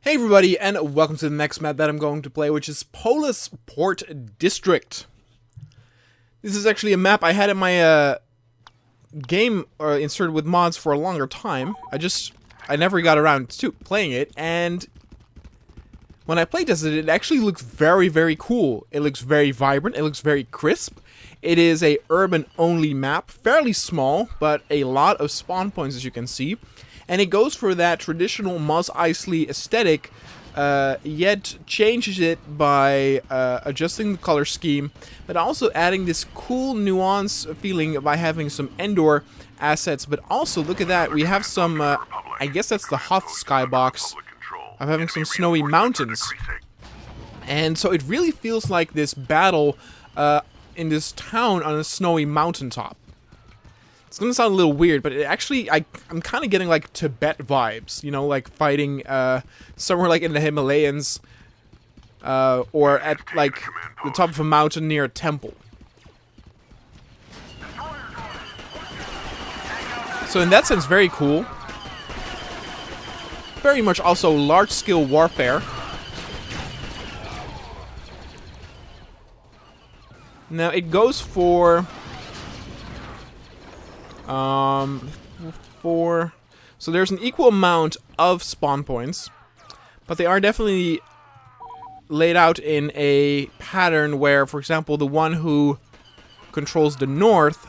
Hey everybody, and welcome to the next map that I'm going to play, which is Polus Port District. This is actually a map I had in my game inserted with mods for a longer time. I never got around to playing it, and when I playtested it, it actually looks very, very cool. It looks very vibrant, it looks very crisp. It is a urban-only map, fairly small, but a lot of spawn points, as you can see. And it goes for that traditional Mos Eisley aesthetic, yet changes it by adjusting the color scheme, but also adding this cool nuance feeling by having some Endor assets. But also, look at that, we have some, I guess that's the Hoth skybox, of having some snowy mountains. And so it really feels like this battle in this town on a snowy mountaintop. It's gonna sound a little weird, but it actually, I'm kind of getting like Tibet vibes, you know, like fighting somewhere like in the Himalayas, or at like the top of a mountain near a temple. So in that sense, very cool. Very much also large-scale warfare. Now it goes for so there's an equal amount of spawn points, but they are definitely laid out in a pattern where, for example, the one who controls the north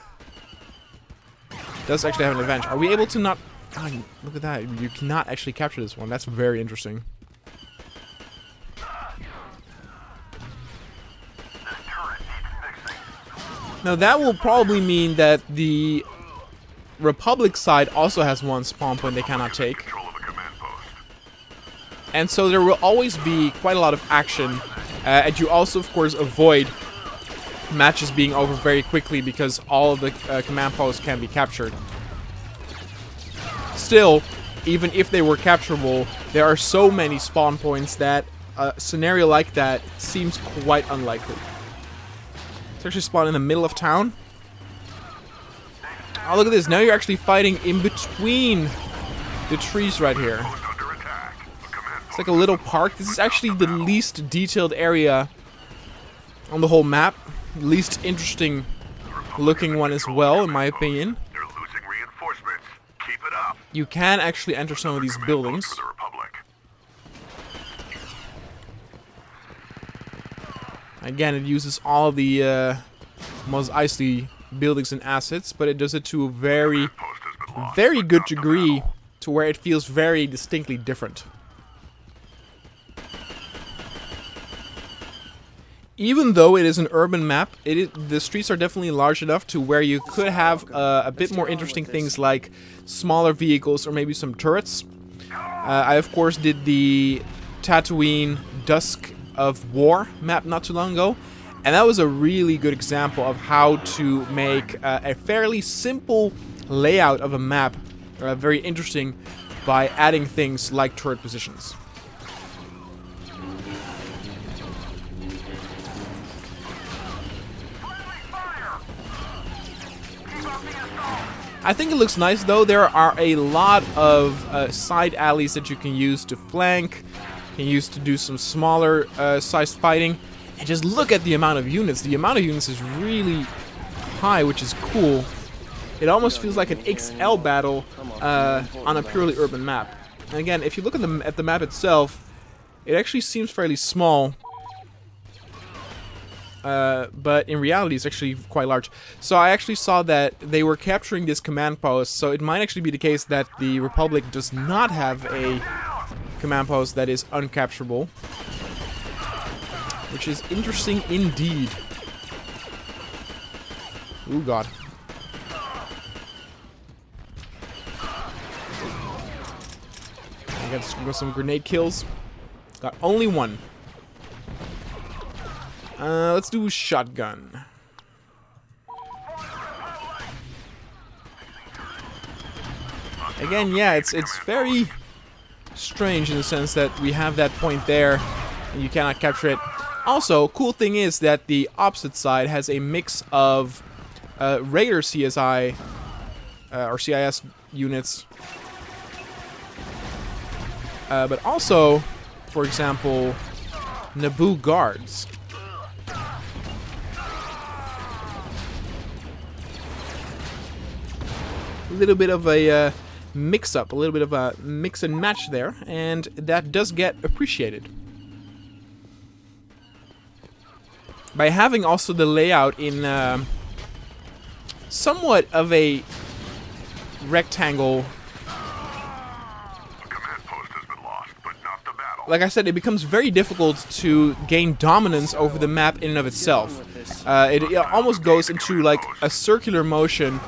does actually have an advantage. Are we able to not... God, look at that. You cannot actually capture this one. That's very interesting. Now that will probably mean that the Republic side also has one spawn point they cannot take. And so there will always be quite a lot of action. And you also, of course, avoid matches being over very quickly because all of the command posts can be captured. Still, even if they were capturable, there are so many spawn points that a scenario like that seems quite unlikely. It's actually spawned in the middle of town. Oh, look at this. Now you're actually fighting in between the trees right here. It's like a little park. This is actually the least detailed area on the whole map. The least interesting looking one as well, in my opinion. You can actually enter some of these buildings. Again, it uses all the Mos Eisley buildings and assets, but it does it to a very, very good degree to where it feels very distinctly different. Even though it is an urban map, the streets are definitely large enough to where you could have a bit more interesting things like smaller vehicles or maybe some turrets. I, of course, did the Tatooine Dusk of War map not too long ago, and that was a really good example of how to make a fairly simple layout of a map very interesting by adding things like turret positions. I think it looks nice, though. There are a lot of side alleys that you can use to flank, you can use to do some smaller sized fighting. And just look at the amount of units. The amount of units is really high, which is cool. It almost feels like an XL battle on a purely urban map. And again, if you look at the map itself, it actually seems fairly small. But in reality, it's actually quite large. So I actually saw that they were capturing this command post, so it might actually be the case that the Republic does not have a command post that is uncapturable. Which is interesting indeed. Ooh, God. I got some grenade kills. Got only one. Let's do shotgun. Again, yeah, it's very strange in the sense that we have that point there and you cannot capture it. Also, cool thing is that the opposite side has a mix of regular CSI or CIS units, but also for example, Naboo guards. A little bit of a mix-up, a little bit of a mix and match there, and that does get appreciated. By having also the layout in somewhat of a rectangle. Like I said, it becomes very difficult to gain dominance over the map in and of itself. It almost goes into like a circular motion,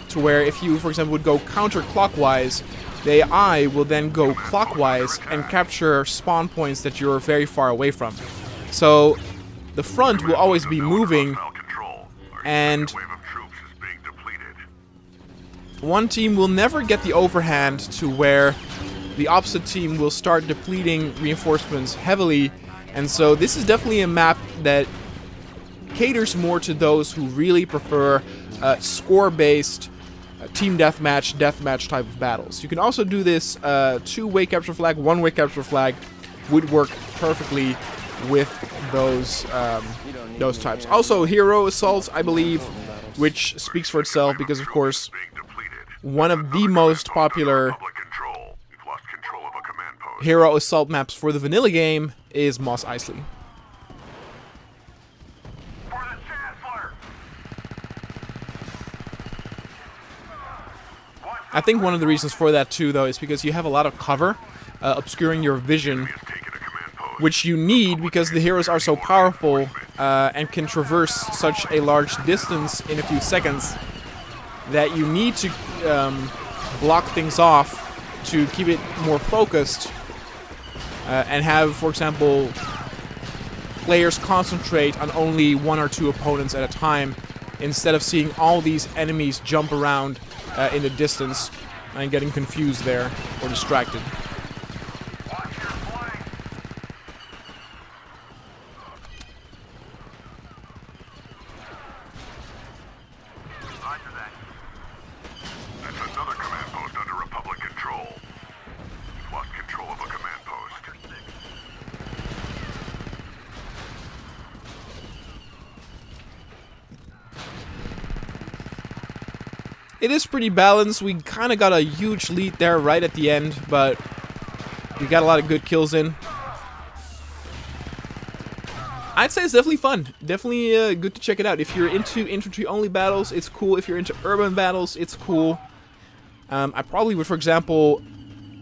to where if you, for example, would go counterclockwise, the AI will then go clockwise and capture spawn points that you're very far away from. So the front will always be moving, and one team will never get the overhand to where the opposite team will start depleting reinforcements heavily. And so this is definitely a map that caters more to those who really prefer score-based team deathmatch type of battles. You can also do this two-way capture flag, one-way capture flag would work perfectly with those types. Also, hero assaults, I believe, which speaks for itself because, of course, one of the most popular hero assault maps for the vanilla game is Mos Eisley. I think one of the reasons for that too, though, is because you have a lot of cover obscuring your vision, which you need because the heroes are so powerful and can traverse such a large distance in a few seconds that you need to block things off to keep it more focused and have, for example, players concentrate on only one or two opponents at a time instead of seeing all these enemies jump around in the distance and getting confused there or distracted. That's another command post under Republic control. We've lost control of a command post. It is pretty balanced. We kind of got a huge lead there right at the end, but we got a lot of good kills in. I'd say it's definitely fun. Definitely good to check it out. If you're into infantry-only battles, it's cool. If you're into urban battles, it's cool. I probably would, for example,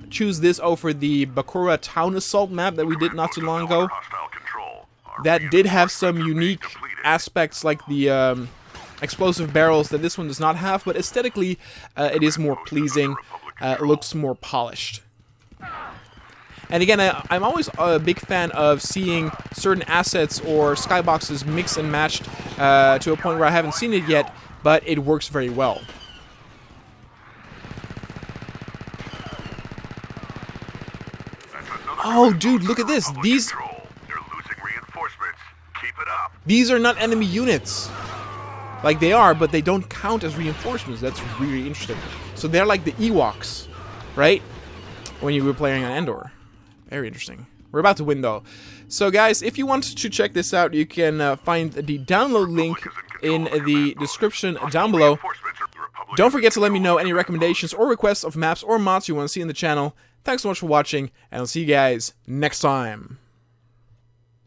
choose this over the Bakura Town Assault map that we did not too long ago. That did have some unique aspects like the explosive barrels that this one does not have, but aesthetically it is more pleasing, it looks more polished. And again, I'm always a big fan of seeing certain assets or skyboxes mixed and matched to a point where I haven't seen it yet, but it works very well. Oh, dude, look at this. These are not enemy units. Like they are, but they don't count as reinforcements. That's really interesting. So they're like the Ewoks, right? When you were playing on Endor. Very interesting. We're about to win, though. So, guys, if you want to check this out, you can find the download link in the description down below. Don't forget to let me know any recommendations or requests of maps or mods you want to see in the channel. Thanks so much for watching, and I'll see you guys next time.